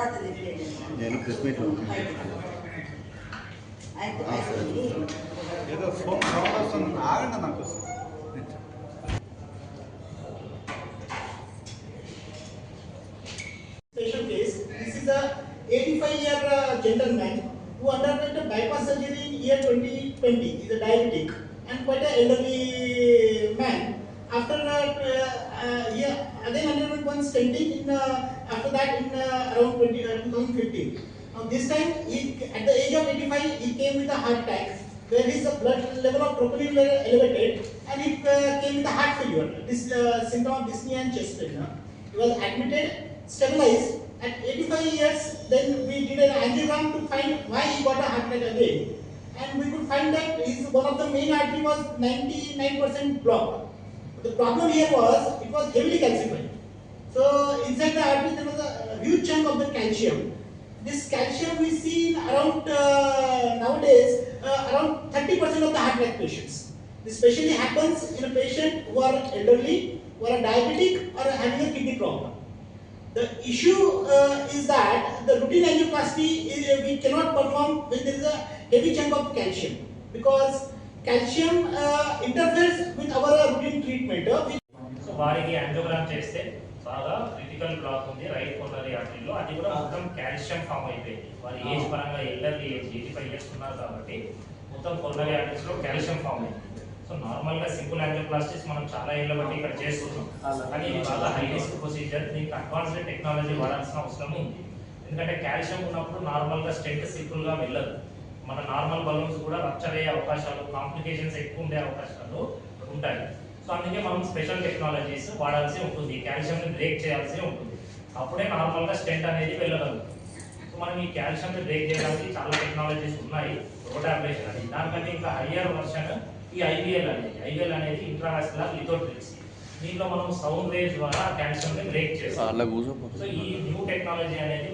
నేను ప్రెస్ మీట్లో ఏదో ఫోన్ సౌండ్ వస్తుంది, ఆగండి నాకు. Special case. This is a 85-year gentleman who underwent a bypass surgery in year 2020. He is a diabetic and quite an elderly man. After he again underwent one stenting in after that in around 2015. Now this time at the age of 85 he came with a heart attack where his blood level of troponin were elevated and he came with a heart failure. This symptom of dyspnea and chest pain. He was admitted, stabilized. At 85 years, then we did an angiogram to find why he got a heart attack again. And we could find that one of the main artery was 99% blocked. The problem here was, it was heavily calcified. So inside the artery there was a huge chunk of the calcium. This calcium we see in around nowadays around 30% of the heart attack patients. This especially happens in a patient who are elderly, who are diabetic or having a kidney problem. The issue is that the routine angioplasty we cannot perform when there is a heavy chunk of calcium because calcium interferes with our routine treatment. So వారికి angiogram చేస్తే బాగా critical black ఉంది right coronary ఆర్టరీలో, అది కూడా మొత్తం calcium form అయిపోయింది. వారి age పరంగా ఎల్డర్లీ ఏజ్ 85 ఇయర్స్ ఉన్నారు కాబట్టి మొత్తం కొర్నరీ ఆర్టరీస్లో కాల్షియం ఫామ్ అయింది. సో నార్మల్గా సింపుల్ యాంజియోప్లాస్టిక్స్ మనం చాలా ఏళ్ళ బట్టి ఇక్కడ చేస్తున్నాం, కానీ ఇది చాలా హై రిస్క్ ప్రొసీజర్. దీనికి అడ్వాన్స్డ్ టెక్నాలజీ వాడాల్సిన అవసరం ఉంది. ఎందుకంటే కాల్షియం ఉన్నప్పుడు నార్మల్గా స్టెంట్ సింపుల్గా వెళ్ళదు. మన నార్మల్ బలూన్స్ కూడా రప్చర్ అయ్యే అవకాశాలు, కాంప్లికేషన్స్ ఎక్కువ ఉండే అవకాశాలు ఉంటాయి. సో అందుకే మనం స్పెషల్ టెక్నాలజీస్ వాడాల్సి ఉంటుంది, కాల్షియంని బ్రేక్ చేయాల్సి ఉంటుంది. అప్పుడే నార్మల్గా స్టెంట్ అనేది వెళ్ళగలుగుతుంది. సో మనం ఈ కాల్షియంని బ్రేక్ చేయడానికి చాలా టెక్నాలజీస్ ఉన్నాయి. రోటాబ్లేషన్ అది, దానికంటే ఇంకా హయ్యర్ వర్షన్ ఈ ఐవీఎల్ అనేది ఇంట్రావాస్కులర్ లిథోట్రిప్సీ. దీంట్లో మనం సౌండ్ వేవ్స్ ద్వారా కాల్షియంని బ్రేక్ చేస్తాం. సో ఈ న్యూ టెక్నాలజీ అనేది